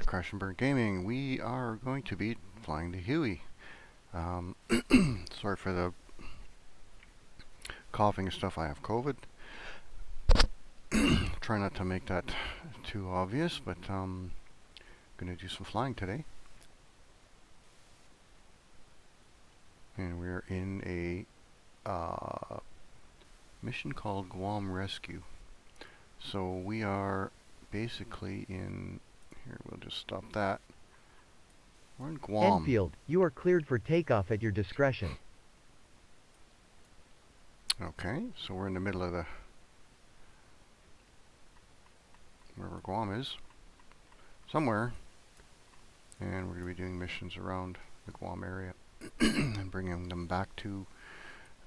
Crash and Burn Gaming. We are going to be flying the Huey. Sorry for the coughing and stuff. I have COVID. Try not to make that too obvious, but gonna do some flying today. And we're in a mission called Guam Rescue. So we are basically in here. We'll just stop that. We're in Guam. Enfield, you are cleared for takeoff at your discretion. Okay, so we're in the middle of the wherever Guam is, somewhere, and we're going to be doing missions around the Guam area and bringing them back to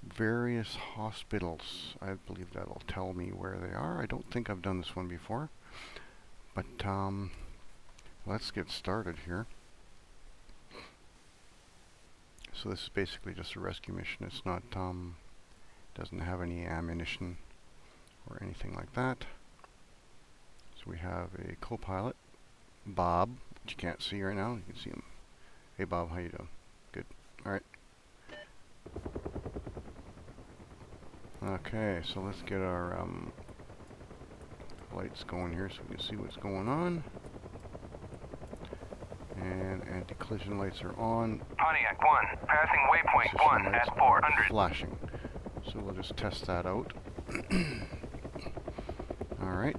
various hospitals. I believe that'll tell me where they are. I don't think I've done this one before, but let's get started here. So this is basically just a rescue mission. It's not doesn't have any ammunition or anything like that. So we have a co-pilot, Bob, which you can't see right now. You can see him. Hey Bob, how you doing? Good. All right. Okay, so let's get our lights going here so we can see what's going on. And anti-collision lights are on. Pontiac 1, passing waypoint 1 at 400. Flashing. So we'll just test that out. Alright.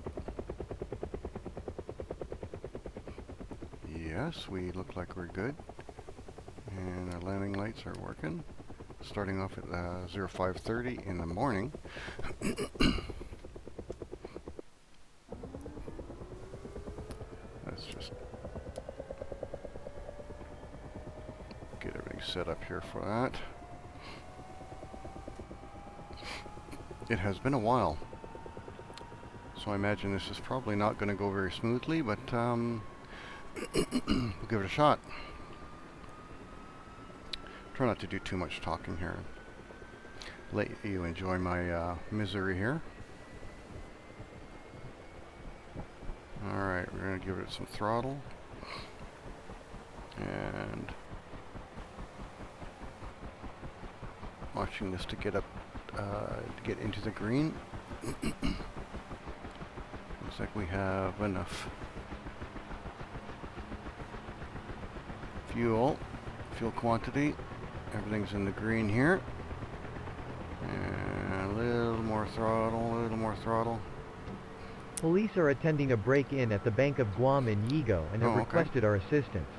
Yes, we look like we're good. And our landing lights are working. Starting off at 0530 in the morning. Let's just get everything set up here for that. It has been a while, so I imagine this is probably not going to go very smoothly, but we'll give it a shot. Try not to do too much talking here. Let you enjoy my misery here. Alright, we're going to give it some throttle. And watching this to get up, to get into the green. Looks like we have enough fuel quantity. Everything's in the green here. And a little more throttle, a little more throttle. Police are attending a break-in at the Bank of Guam in Yigo and have requested our assistance.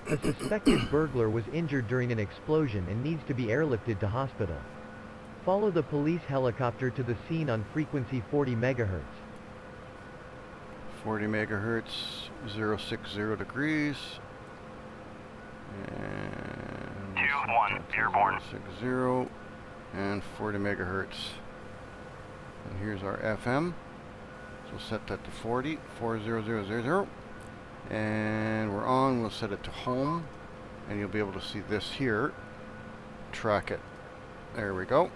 A suspected burglar was injured during an explosion and needs to be airlifted to hospital. Follow the police helicopter to the scene on frequency 40 megahertz. 40 megahertz, 060 degrees. And 2-1, airborne. 060 and 40 megahertz. And here's our FM. So set that to 40, 40000. And we're on. We'll set it to home. And you'll be able to see this here. Track it. There we go.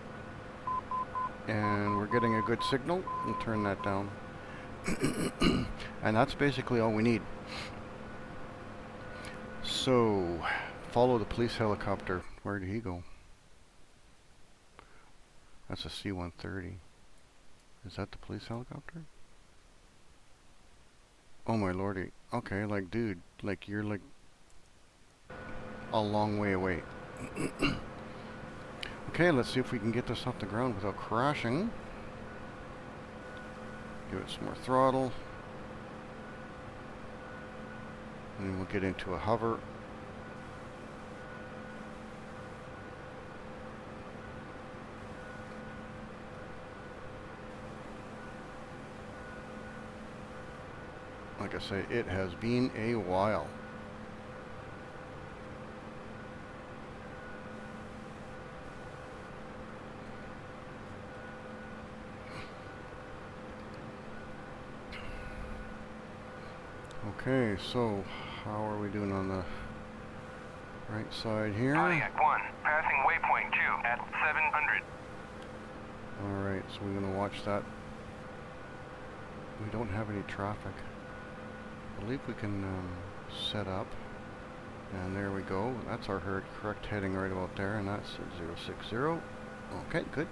And we're getting a good signal. We'll turn that down. And that's basically all we need. So, follow the police helicopter. Where did he go? That's a C-130. Is that the police helicopter? Oh my lordy. Okay, like dude, like you're like a long way away. Okay, let's see if we can get this off the ground without crashing. Give it some more throttle. And then we'll get into a hover. Like I say, it has been a while. Okay, so how are we doing on the right side here? Pontiac 1, passing waypoint 2 at 700. Alright, so we're going to watch that. We don't have any traffic. I believe we can set up. And there we go. That's our correct heading right about there, and that's 060. Okay, good.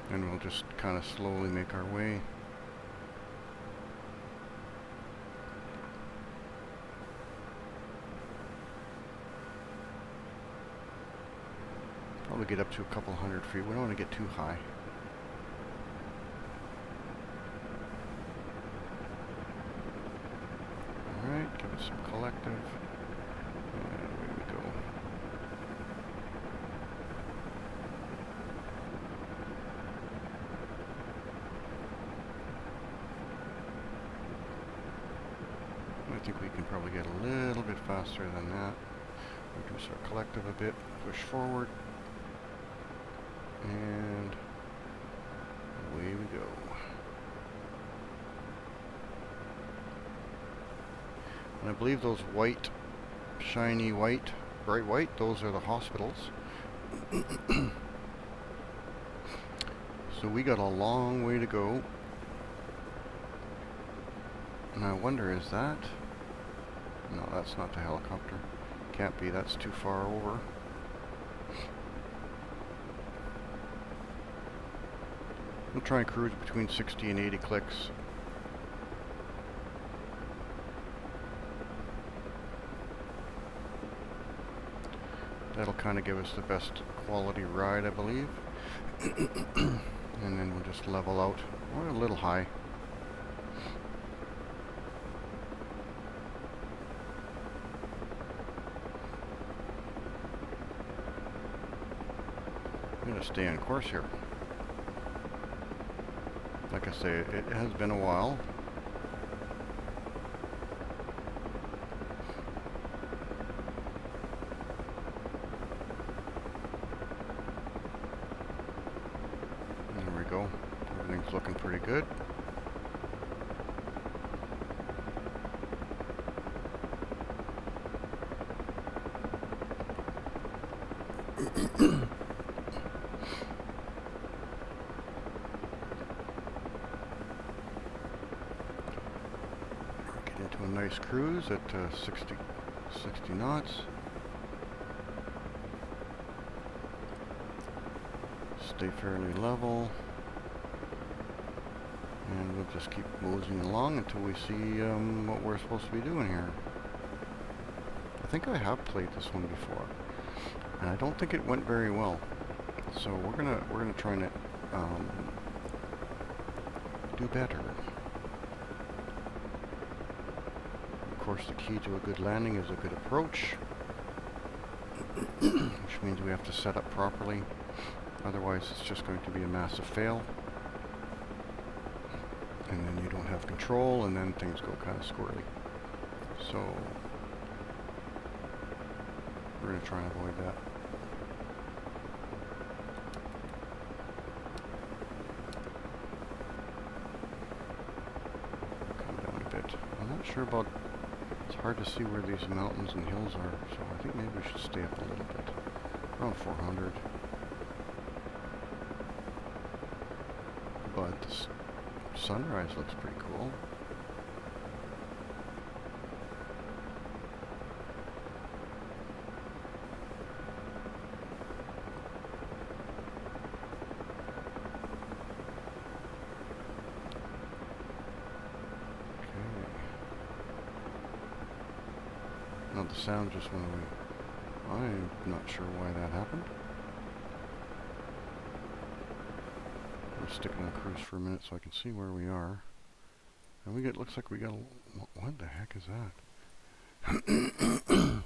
And we'll just kind of slowly make our way. Probably get up to a couple hundred feet. We don't want to get too high. Alright, give it some collective. And away we go. I think we can probably get a little bit faster than that. Reduce our collective a bit, push forward, and away we go. And I believe those white, shiny white, bright white, those are the hospitals. So we got a long way to go. And I wonder, is that? No, that's not the helicopter. Can't be, that's too far over. We'll try and cruise between 60 and 80 clicks. That'll kind of give us the best quality ride, I believe. And then we'll just level out. We're a little high. I'm going to stay on course here. Like I say, it has been a while. There we go. Everything's looking pretty good. Get into a nice cruise at 60 knots. Stay fairly level. And we'll just keep moseying along until we see what we're supposed to be doing here. I think I have played this one before, and I don't think it went very well. So we're gonna try and do better. Of course, the key to a good landing is a good approach, which means we have to set up properly. Otherwise, it's just going to be a massive fail. And then you don't have control, and then things go kind of squirrely. So we're going to try and avoid that. Come down a bit. I'm not sure about, it's hard to see where these mountains and hills are, so I think maybe we should stay up a little bit. Around 400. But the sunrise looks pretty cool. Okay. Now the sound just went away. I'm not sure why that happened. I'll stick it on cruise for a minute so I can see where we are. And we get, looks like we got a, what the heck is that?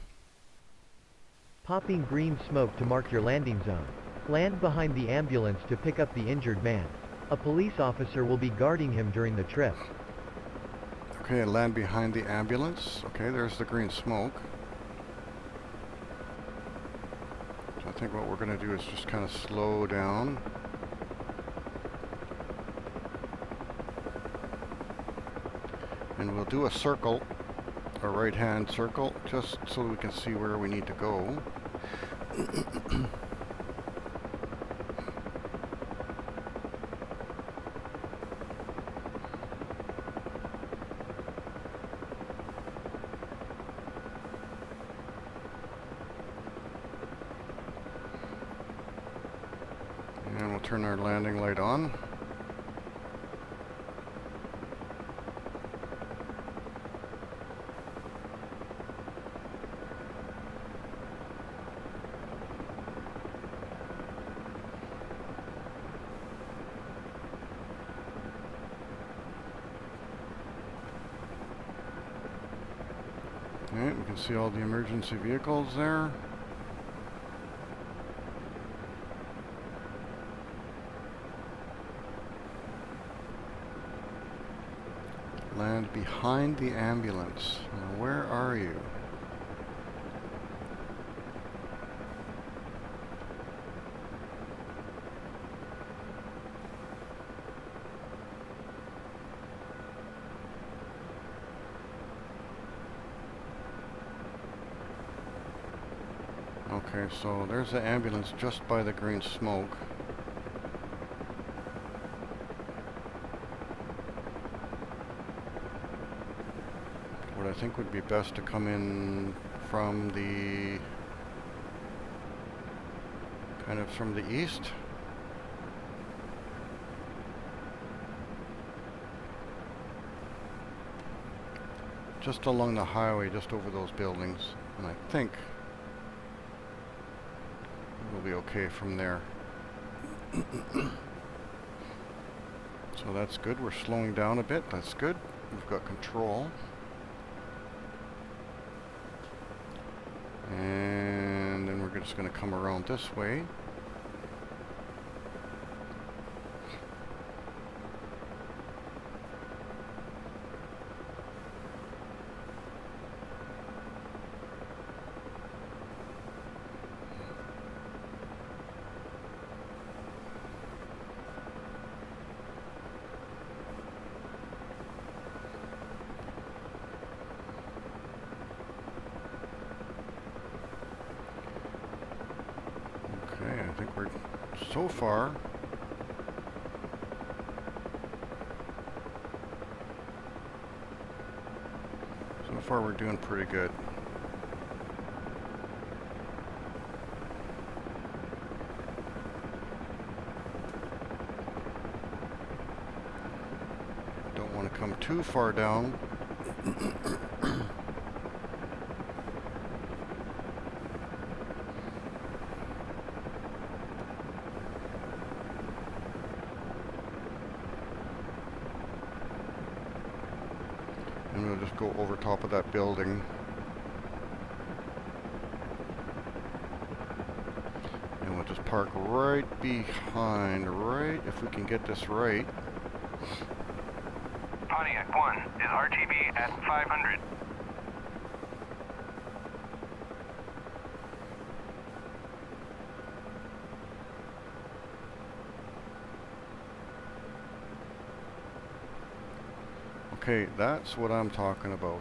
Popping green smoke to mark your landing zone. Land behind the ambulance to pick up the injured man. A police officer will be guarding him during the trip. Okay, land behind the ambulance. Okay, there's the green smoke. So I think what we're going to do is just kind of slow down. And we'll do a circle, a right-hand circle, just so we can see where we need to go. turn our landing light on. Alright, we can see all the emergency vehicles there. Land behind the ambulance. Now, where are you? Okay, so there's the ambulance just by the green smoke. What I think would be best to come in from the kind of from the east. Just along the highway, just over those buildings. And I think we'll be okay from there. So that's good. We're slowing down a bit. That's good. We've got control. And then we're just going to come around this way. I think we're so far we're doing pretty good. Don't want to come too far down. And we'll just go over top of that building. And we'll just park right behind, right, if we can get this right. Pontiac 1 is RTB at 500. Okay, that's what I'm talking about.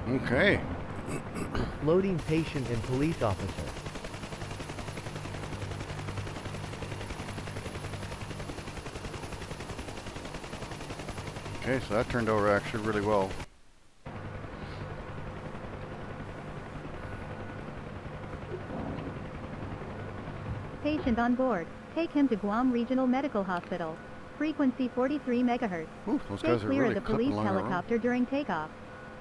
Okay. Loading patient and police officer. Okay, so that turned out actually really well. Patient on board. Take him to Guam Regional Medical Hospital. Frequency 43 megahertz. Ooh, those Stay guys are clear really of the clipping police along the road. helicopter during takeoff.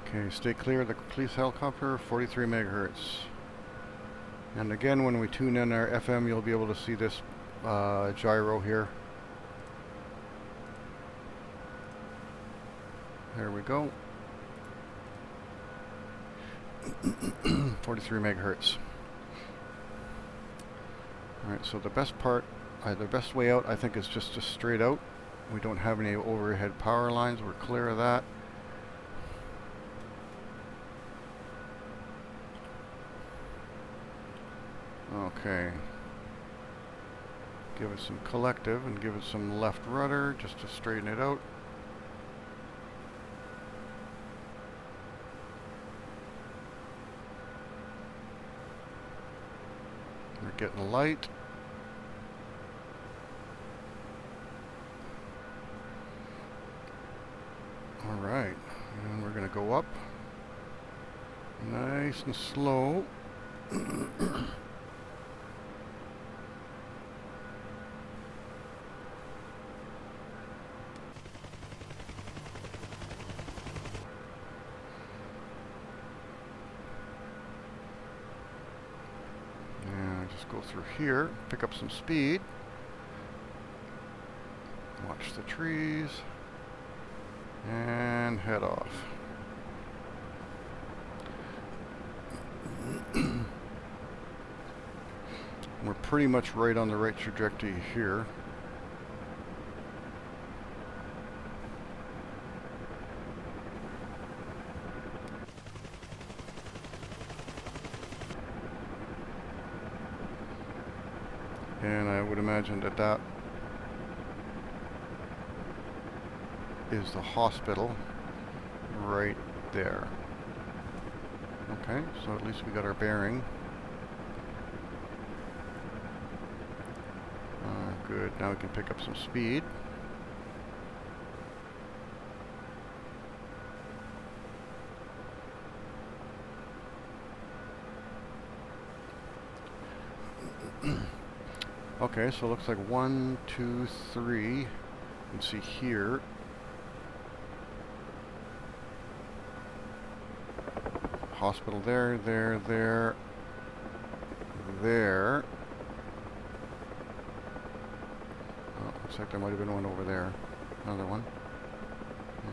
Okay, stay clear of the police helicopter, 43 megahertz. And again, when we tune in our FM, you'll be able to see this gyro here. There we go. 43 megahertz. Alright, so the best part, the best way out, I think, is just straight out. We don't have any overhead power lines. We're clear of that. Okay. Give it some collective and give it some left rudder just to straighten it out. We're getting light. Alright, and we're going to go up. Nice and slow. Just go through here, pick up some speed. Watch the trees. And head off. We're pretty much right on the right trajectory here. And I would imagine that that is the hospital right there. Okay, so at least we got our bearing. Good, now we can pick up some speed. Okay, so it looks like 1, 2, 3. You can see here. Hospital there, there, there, there. Oh, looks like there might have been one over there. Another one.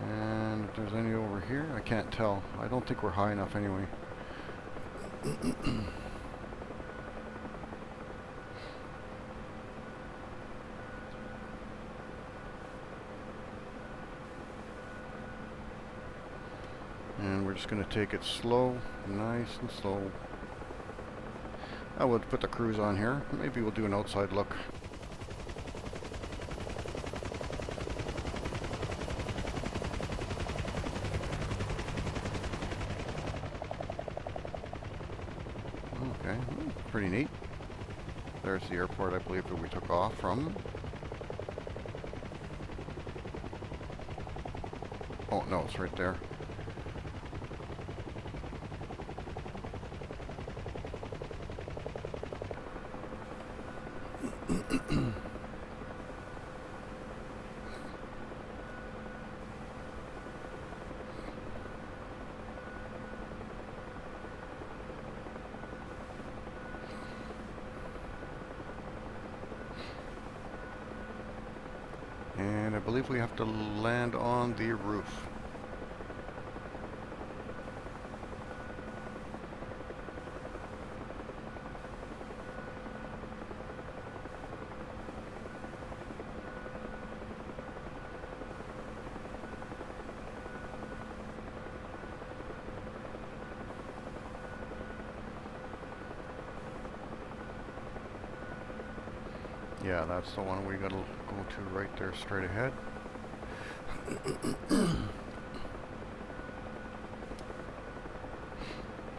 And if there's any over here, I can't tell. I don't think we're high enough anyway. And we're just going to take it slow, nice and slow. I would put the cruise on here. Maybe we'll do an outside look. Okay, pretty neat. There's the airport, I believe, that we took off from. Oh, no, it's right there. And I believe we have to land on the roof. Yeah, that's the one we gotta go to right there straight ahead.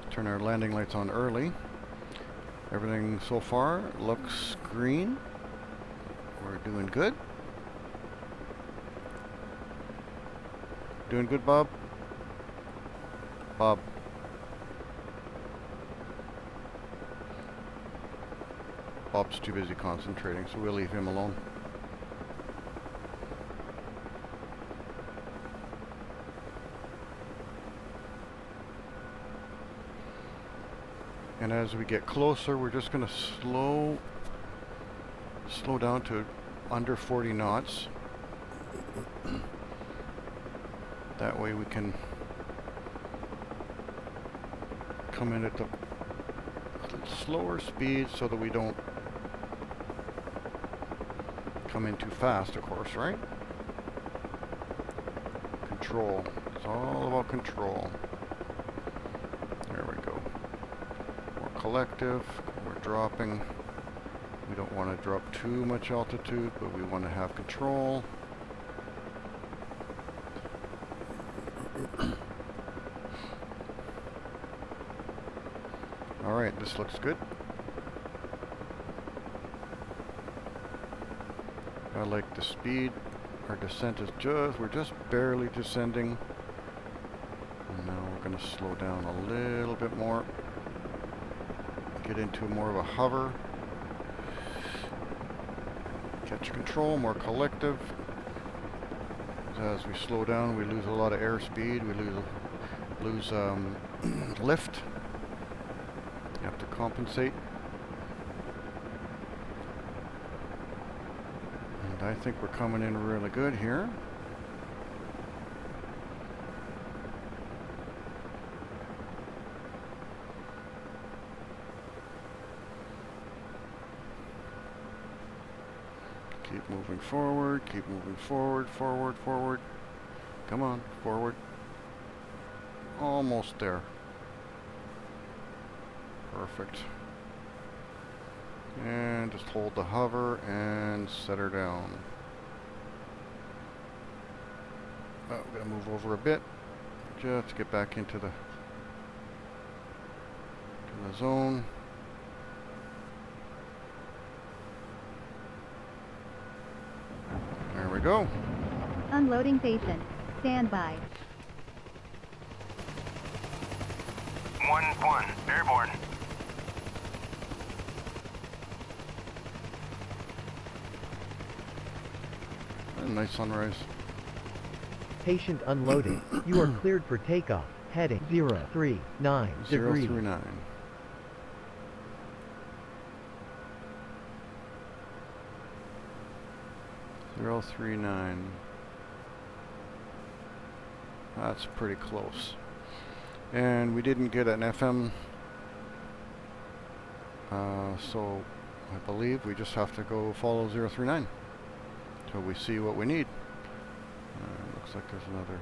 Turn our landing lights on early. Everything so far looks green. We're doing good. Doing good, Bob? Bob. Bob's too busy concentrating, so we'll leave him alone. And as we get closer, we're just going to slow down to under 40 knots. That way we can come in at the slower speed so that we don't come in too fast, of course, right? Control. It's all about control. There we go. More collective. We're dropping. We don't want to drop too much altitude, but we want to have control. All right, this looks good. I like the speed. Our descent is we're just barely descending. And now we're going going to slow down a little bit more. Get into more of a hover. Catch control, more collective. As we slow down, we lose a lot of airspeed. We lose lift. You have to compensate. And I think we're coming in really good here. Keep moving forward, keep moving forward, forward, forward. Come on, forward. Almost there. Perfect. And just hold the hover and set her down. Oh, we're gonna move over a bit just to get back into the zone. There we go. Unloading patient. Stand by. 1-1, airborne. A nice sunrise. Patient unloaded. You are cleared for takeoff. Heading 039 degrees. 039. That's pretty close. And we didn't get an FM, so I believe we just have to go follow 039 till we see what we need. Looks like there's another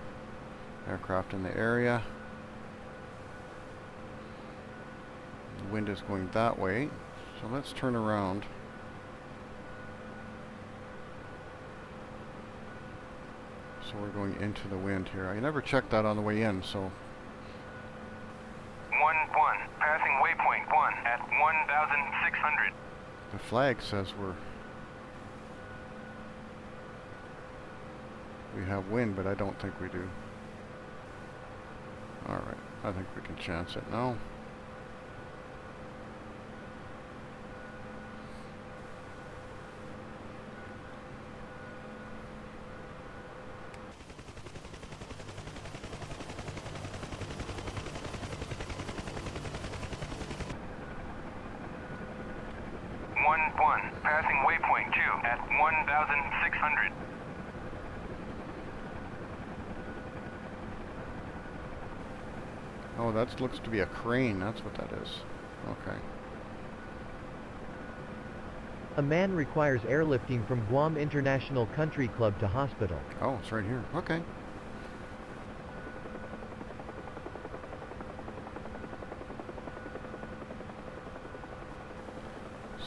aircraft in the area. The wind is going that way, so let's turn around. So we're going into the wind here. I never checked that on the way in, so 1-1, passing waypoint 1 at 1,600. the flag says we have wind, but I don't think we do. Alright, I think we can chance it now. Passing waypoint 2 at 1,600. Oh, that looks to be a crane. That's what that is. Okay. A man requires airlifting from Guam International Country Club to hospital. Oh, it's right here. Okay.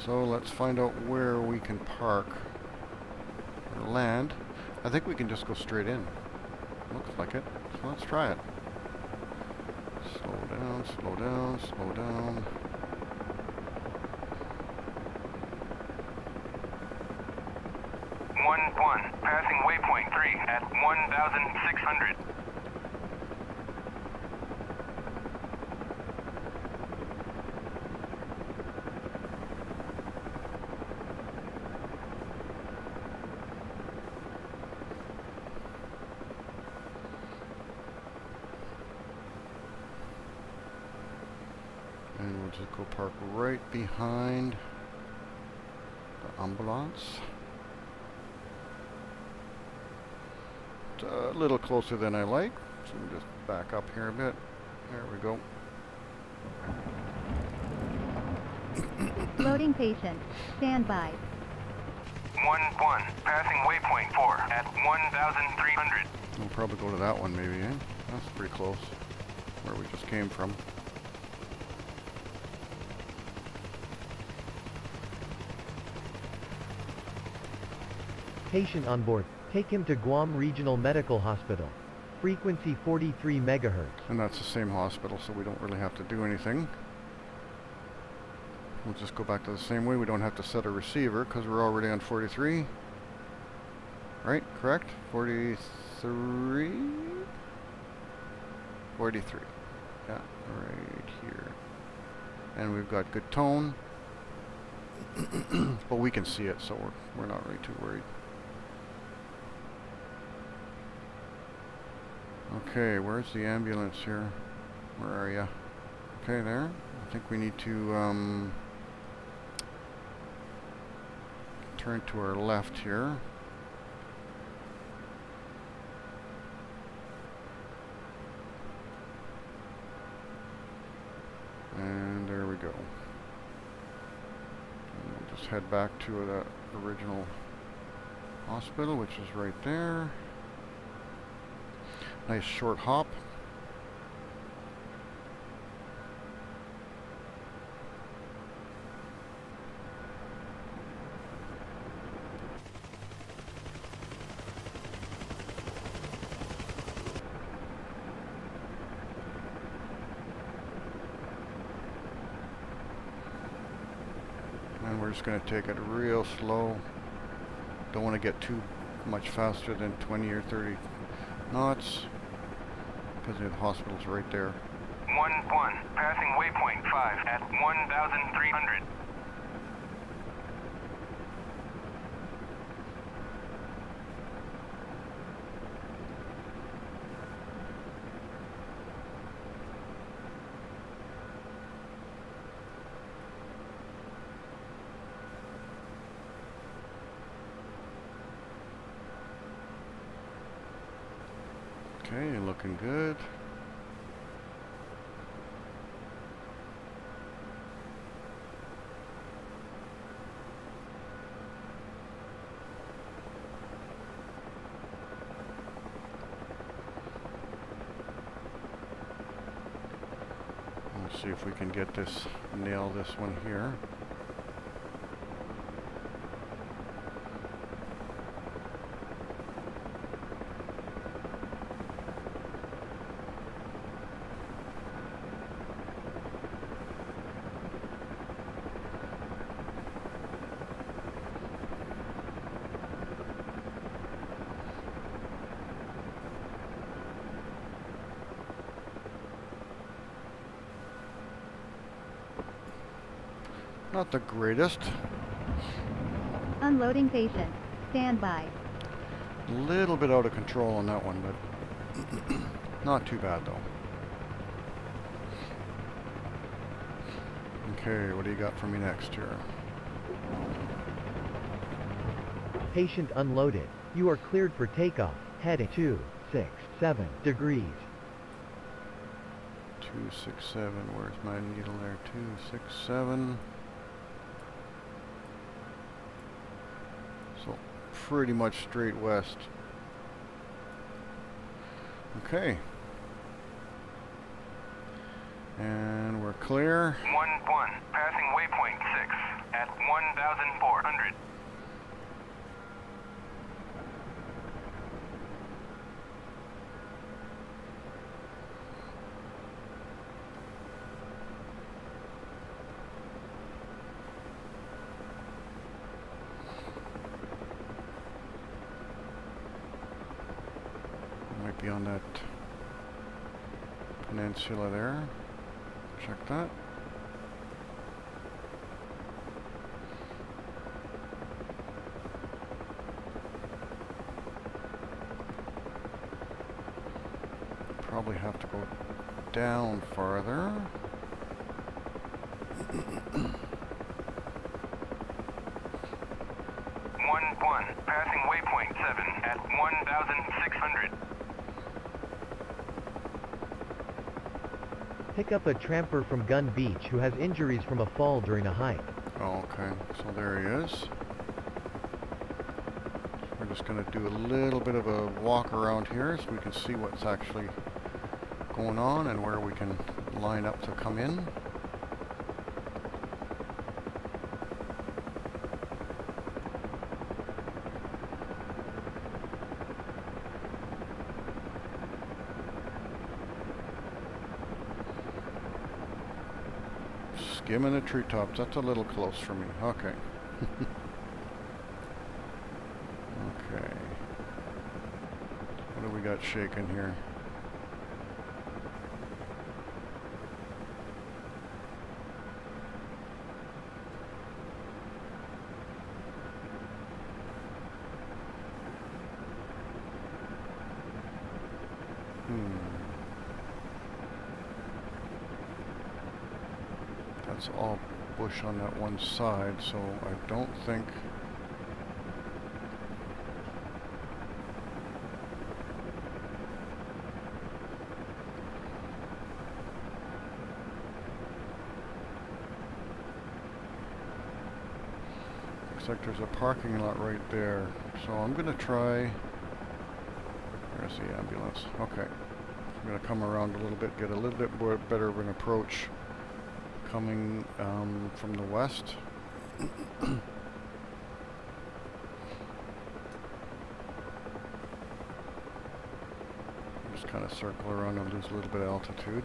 So let's find out where we can park or land. I think we can just go straight in. Looks like it. So let's try it. Slow down, slow down, slow down. Passing waypoint 3 at 1,600. And we'll just go park right behind the ambulance. It's a little closer than I like, so we'll just back up here a bit. There we go. Loading patient. Stand by. 1-1, passing waypoint 4 at 1,300. We'll probably go to that one maybe, eh? That's pretty close, where we just came from. Patient on board. Take him to Guam Regional Medical Hospital. Frequency 43 megahertz. And that's the same hospital, so we don't really have to do anything. We'll just go back to the same way. We don't have to set a receiver because we're already on 43. Right? Correct? 43? 43. right here. And we've got good tone. But we can see it, so we're not really too worried. Okay, where's the ambulance here? Where are you? Okay, there. I think we need to turn to our left here. And there we go. And we'll just head back to that original hospital, which is right there. Nice short hop. And we're just going to take it real slow. Don't want to get too much faster than 20 or 30 knots because the hospital's right there. 1-1, passing waypoint 5 at 1,300. Okay, looking good. Let's see if we can get this, nail this one here. Not the greatest. Unloading patient. Stand by. A little bit out of control on that one, but not too bad though. Okay, what do you got for me next here? Patient unloaded. You are cleared for takeoff. Heading 267 degrees. 267, where's my needle there? 267. So pretty much straight west. Okay. And we're clear. 1-1, passing waypoint 6 at 1,400. Might be on that peninsula there. Check that. Probably have to go down farther. 1-1, passing waypoint 7 at 1,600. Pick up a tramper from Gun Beach who has injuries from a fall during a hike. Oh, okay, so there he is. We're just going to do a little bit of a walk around here so we can see what's actually going on and where we can line up to come in. Skimming the treetops. That's a little close for me. Okay. Okay. What do we got shaking here? it's all bush on that one side, so I don't think... Looks like there's a parking lot right there, so I'm gonna try... There's the ambulance. Okay. I'm gonna come around a little bit, get a little bit more better of an approach coming from the west. Just kind of circle around and lose a little bit of altitude.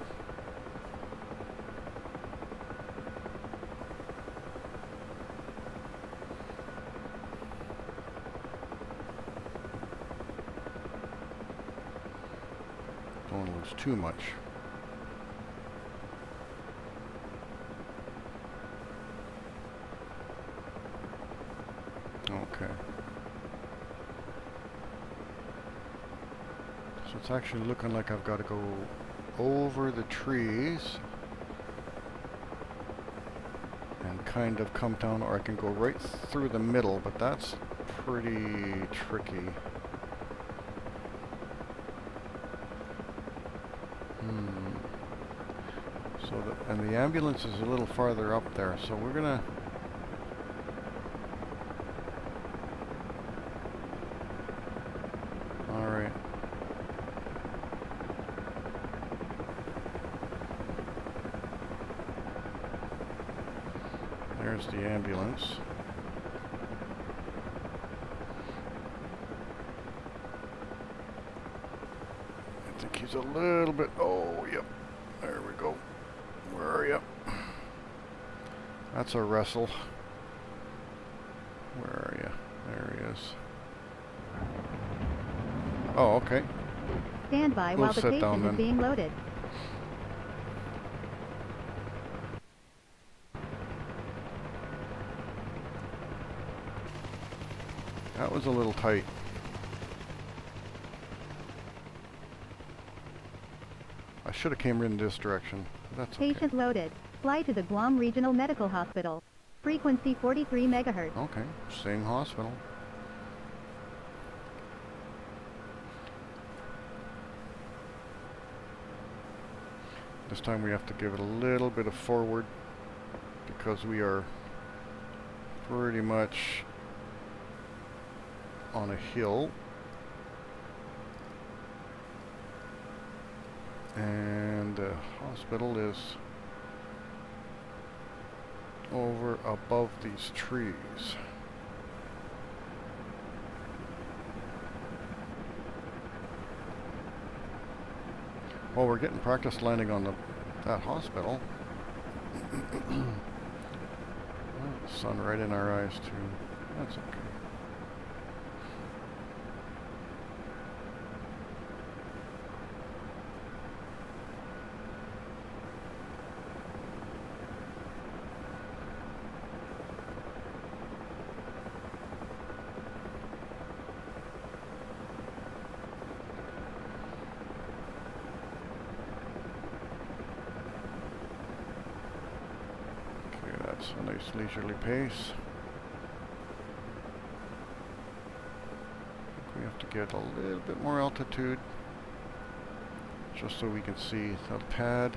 Don't want to lose too much. Okay. So it's actually looking like I've got to go over the trees and kind of come down, or I can go right through the middle, but that's pretty tricky. So and the ambulance is a little farther up there, so we're gonna... Alright. There's the ambulance. I think he's a little bit... Oh, yep. There we go. Where are you? That's a wrestle. Where are you? There he is. Oh, okay. Stand by We'll while the sit patient down is then. being loaded. That was a little tight. I should have came in this direction. That's okay. Patient loaded. Fly to the Guam Regional Medical Hospital. Frequency 43 megahertz. Okay, same hospital. This time we have to give it a little bit of forward because we are pretty much on a hill. And the hospital is over above these trees. Well, we're getting practice landing on that hospital. Well, sun right in our eyes too. That's okay. That's a nice leisurely pace. I think we have to get a little bit more altitude just so we can see the pad.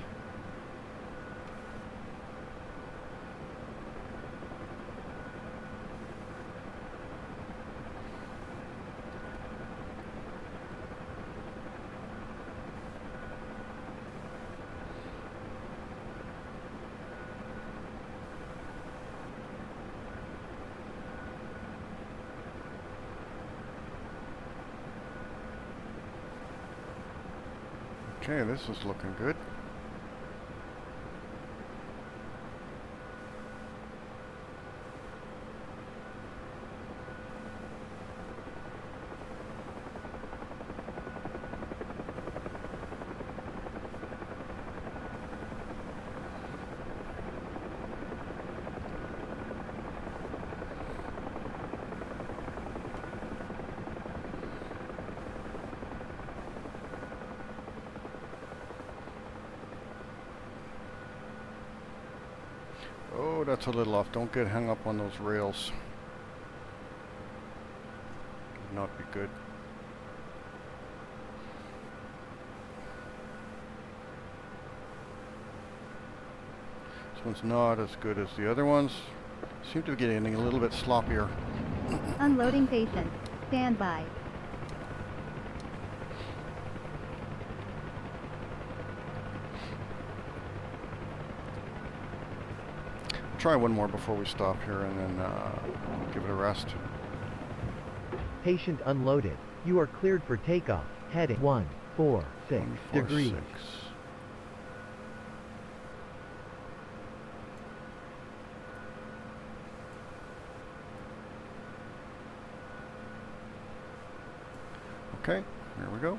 Okay, this is looking good. that's a little off. Don't get hung up on those rails. Would not be good. This one's not as good as the other ones. Seem to be getting a little bit sloppier. Unloading patient. Stand by. Try one more before we stop here and then give it a rest. Patient unloaded. You are cleared for takeoff. Heading 146 degrees. 146. Okay, here we go.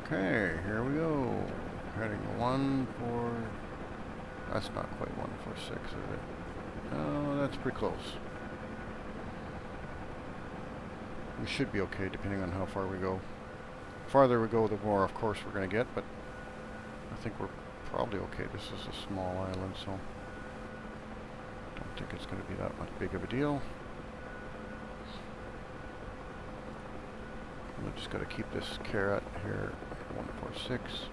Okay, here we go. Heading 1-4. That's not quite 146, is it? Oh, that's pretty close. We should be okay, depending on how far we go. The farther we go, the more, of course, we're going to get, but I think we're probably okay. This is a small island, so don't think it's going to be that much big of a deal. I just got to keep this carrot here, 146.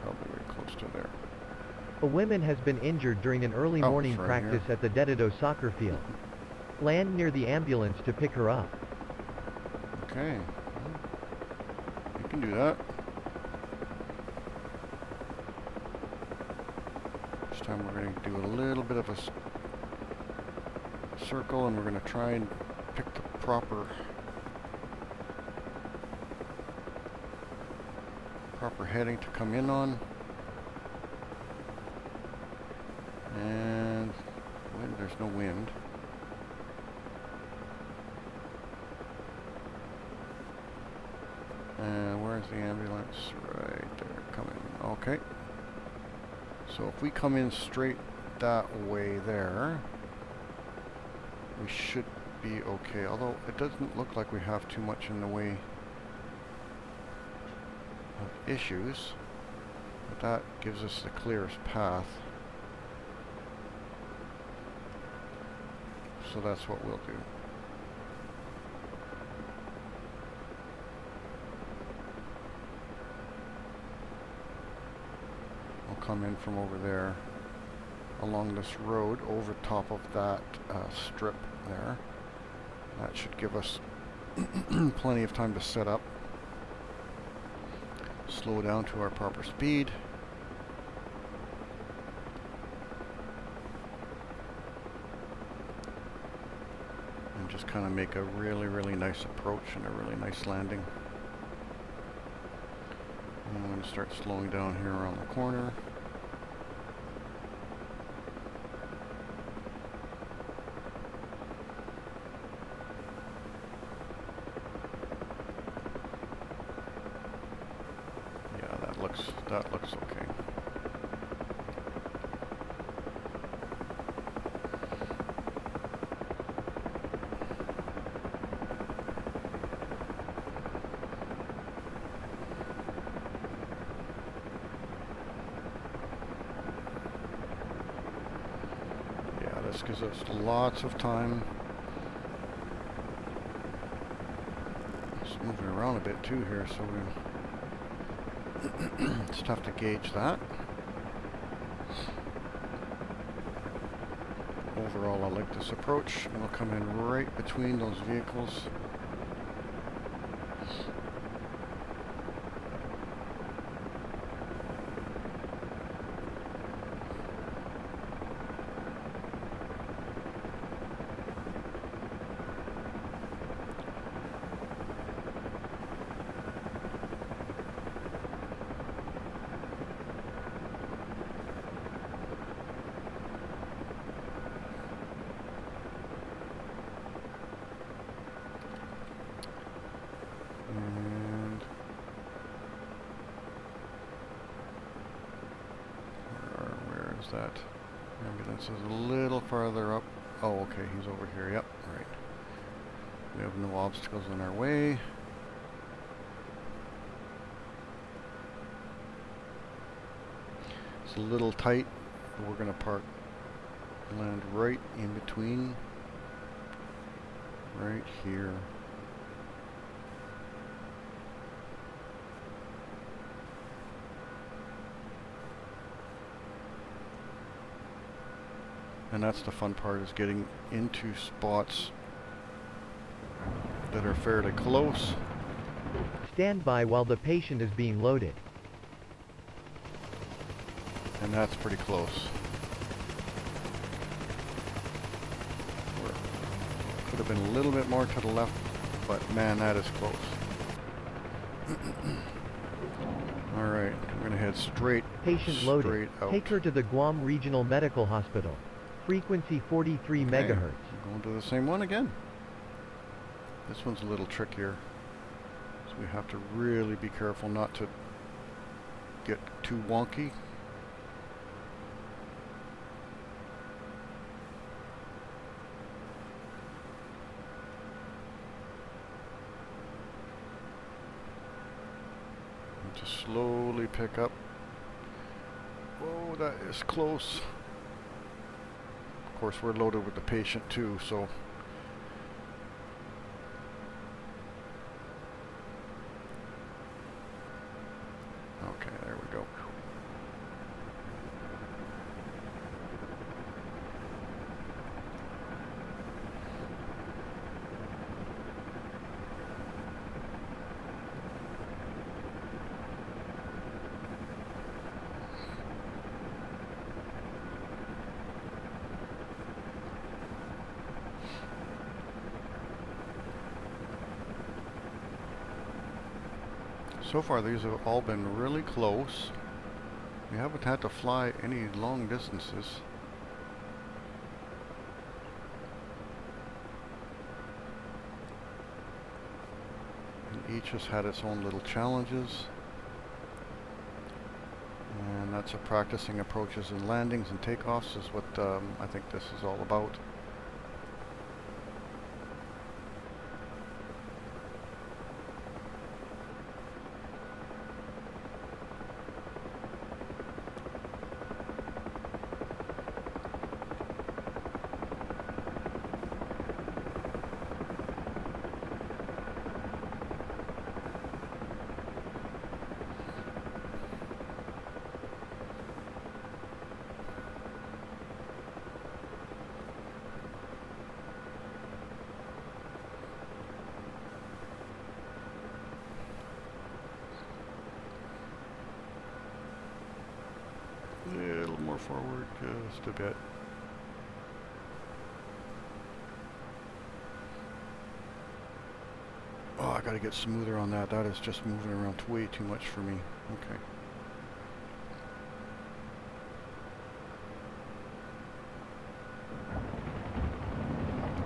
Probably very close to there. A woman has been injured during an early morning right practice here. at the Dedido soccer field. Land near the ambulance to pick her up. Okay. You can do that. This time we're going to do a little bit of a circle, and we're going to try and pick the proper heading to come in on. And there's no wind. And where's the ambulance? Right there, coming. Okay. So if we come in straight that way there, we should be okay. Although it doesn't look like we have too much in the way of issues. But that gives us the clearest path. So that's what we'll do. We'll come in from over there along this road over top of that strip there. That should give us plenty of time to set up. Slow down to our proper speed. And just kind of make a really, really nice approach and a really nice landing. And I'm going to start slowing down here around the corner. That looks okay. Yeah, this gives us lots of time. Just moving around a bit too here, so we just have to gauge that. Overall, I like this approach. We'll come in right between those vehicles. that ambulance is a little farther up. Oh, okay, he's over here. Yep, right. We have no obstacles in our way. It's a little tight, but we're going to land right in between, right here. And that's the fun part, is getting into spots that are fairly close. Stand by while the patient is being loaded. And that's pretty close. Could have been a little bit more to the left, but man, that is close. Alright, we're going to head straight Loaded. out. Take her to the Guam Regional Medical Hospital. Frequency 43 megahertz. We're going to the same one again. This one's a little trickier. So we have to really be careful not to get too wonky. Just slowly pick up. Oh, that is close. Of course, we're loaded with the patient too, so okay, there we go. So far, these have all been really close. We haven't had to fly any long distances. And each has had its own little challenges. And that's a practicing approaches and landings and takeoffs is what I think this is all about. A little more forward, just a bit. Oh, I gotta get smoother on that. That is just moving around way too much for me. Okay.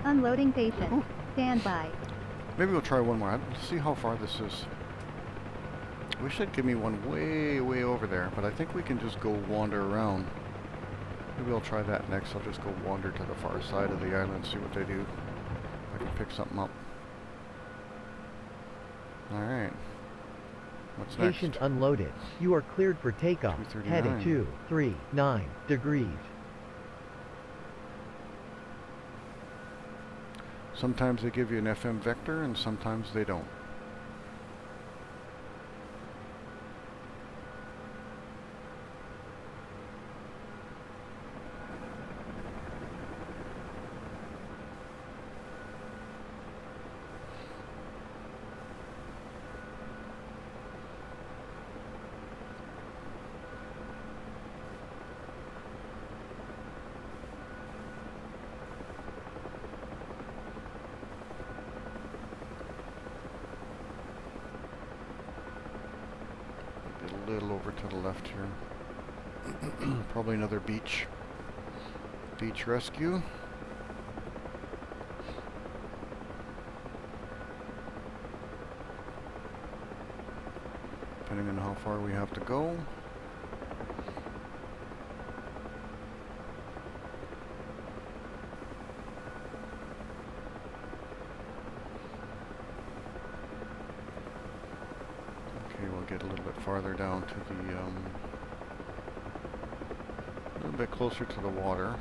Unloading patient. Ooh. Stand by. Maybe we'll try one more. Let's see how far this is. Wish they'd give me one way, way over there, but I think we can just go wander around. Maybe I'll try that next. I'll just go wander to the far side of the island, see what they do. If I can pick something up. Alright. What's next? Patient unloaded. You are cleared for takeoff. Heading 239 degrees. Sometimes they give you an FM vector and sometimes they don't. A little over to the left here. Probably another beach rescue. Depending on how far we have to go. get a little bit farther down to the, a little bit closer to the water.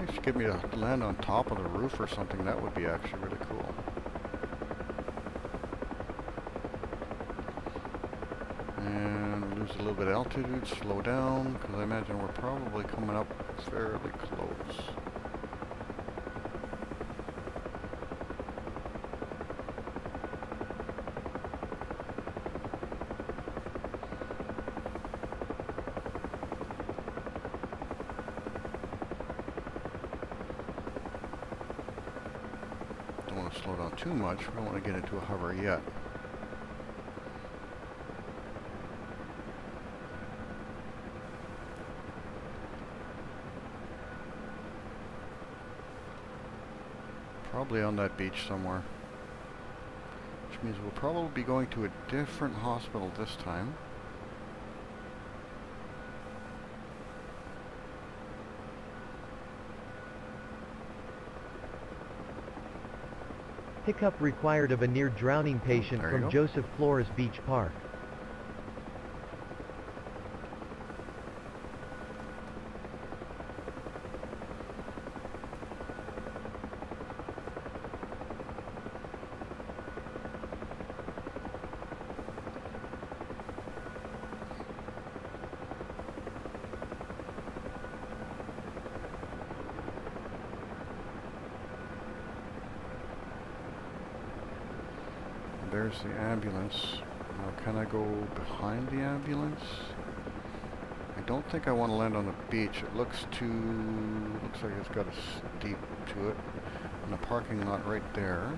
If you get me to land on top of the roof or something, that would be actually really cool. And lose a little bit of altitude, slow down, because I imagine we're probably coming up fairly close. Don't want to slow down too much. We don't want to get into a hover yet. Probably on that beach somewhere. Which means we'll probably be going to a different hospital this time. Pickup required of a near drowning patient from Joseph Flores Beach Park. There's the ambulance. Now can I go behind the ambulance? I don't think I want to land on the beach. It looks like it's got a steep to it. And a parking lot right there.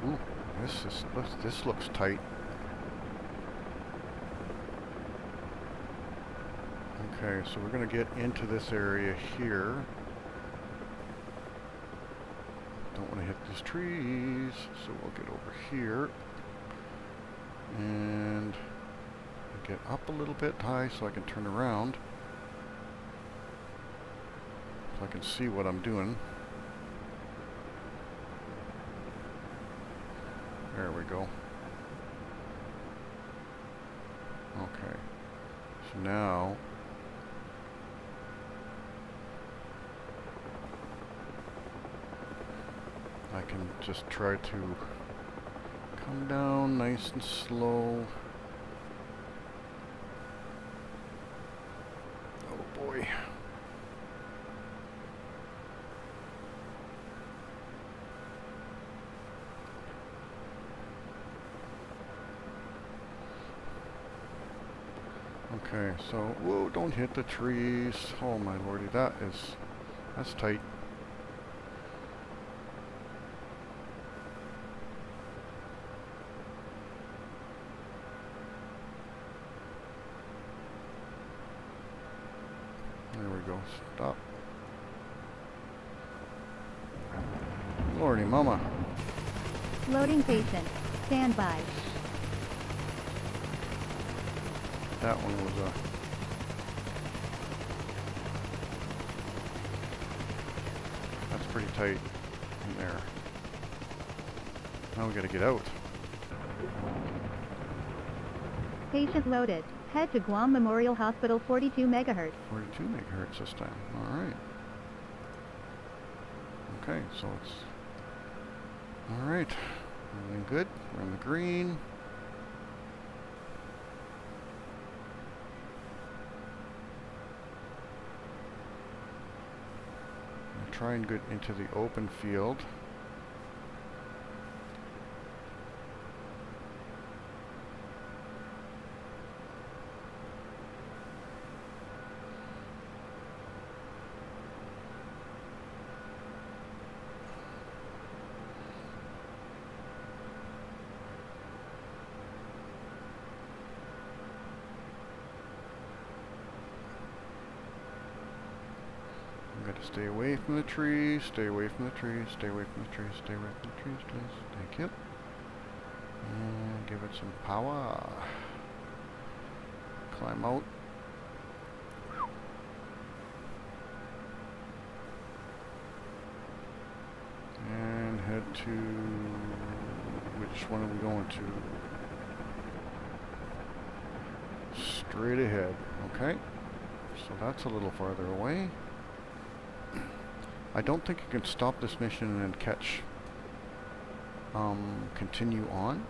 Ooh, this looks tight. Okay, so we're gonna get into this area here. Don't want to hit these trees, so we'll get over here and get up a little bit high so I can turn around, so I can see what I'm doing. There we go. Okay, so now I can just try to come down nice and slow. Oh boy. Okay, so, whoa, don't hit the trees. Oh my lordy, that's tight. There we go. Stop. Lordy mama. Loading patient. Stand by. That one was that's pretty tight in there. Now we gotta get out. Patient loaded. Head to Guam Memorial Hospital 42 megahertz. 42 megahertz this time. Alright. Okay, so it's... Alright. Everything good. We're in the green. I'll try and get into the open field. Got to stay away from the trees, stay away from the trees, stay away from the trees, stay away from the trees, please. Thank you. And give it some power. Climb out. And head to... which one are we going to? Straight ahead. Okay. So that's a little farther away. I don't think you can stop this mission and catch... continue on.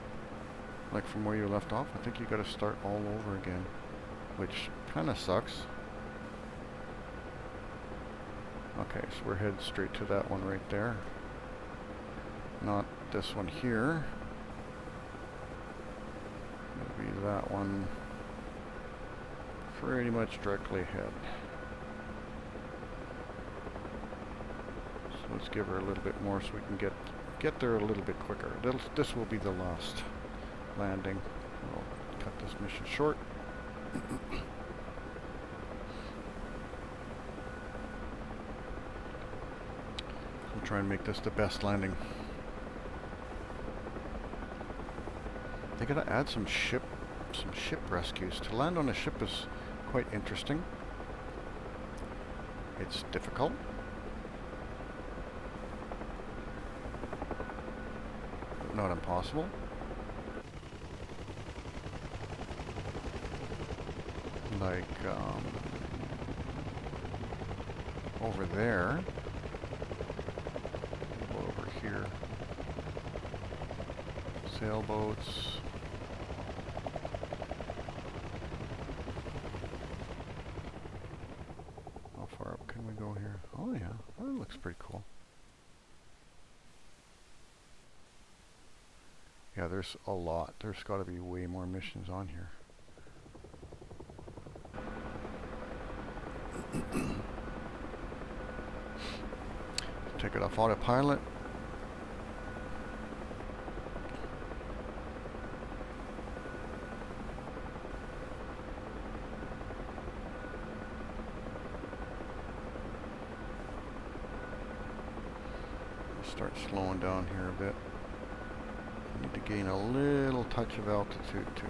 Like from where you left off. I think you gotta start all over again. Which kinda sucks. Okay, so we're headed straight to that one right there. Not this one here. It'll be that one pretty much directly ahead. So let's give her a little bit more so we can get there a little bit quicker. This will be the last landing. We'll cut this mission short. We'll try and make this the best landing. They gotta add some ship rescues. To land on a ship is quite interesting. It's difficult. But not impossible. Like, over there. Go over here. Sailboats. How far up can we go here? Oh yeah, that looks pretty cool. Yeah, there's a lot. There's got to be way more missions on here. Take it off autopilot. Start slowing down here a bit. Need to gain a little touch of altitude too.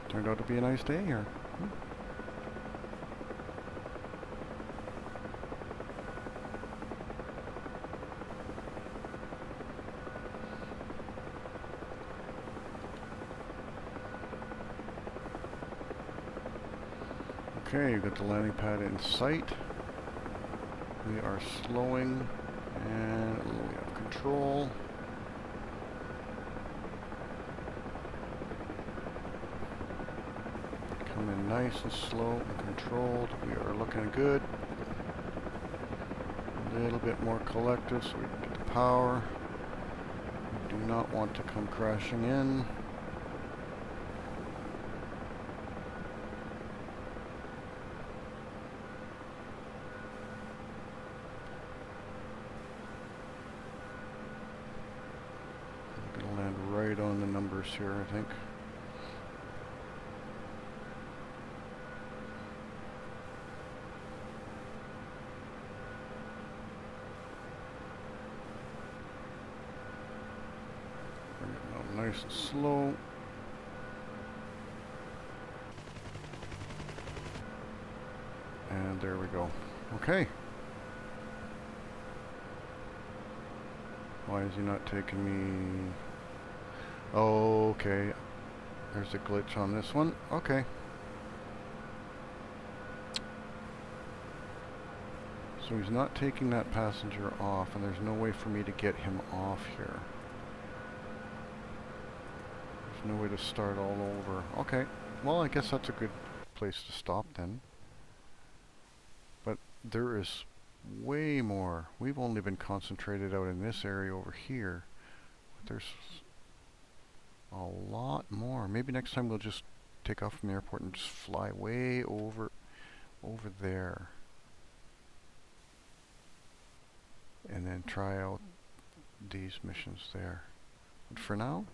Turned out to be a nice day here. Okay, you've got the landing pad in sight. We are slowing and we have control. Coming nice and slow and controlled. We are looking good. A little bit more collective so we can get the power. We do not want to come crashing in. We're going to land right on the numbers here, I think. Nice and slow. And there we go. Okay. Why is he not taking me? Oh, okay. There's a glitch on this one. Okay. So So he's not taking that passenger off, and there's no way for me to get him off here. There's no way to start all over. Okay, well, I guess that's a good place to stop then. But there is way more. We've only been concentrated out in this area over here. But there's a lot more. Maybe next time we'll just take off from the airport and just fly way over there. And then try out these missions there. But for now,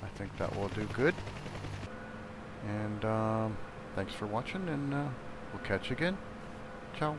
I think that will do good. And thanks for watching, and we'll catch you again. Ciao.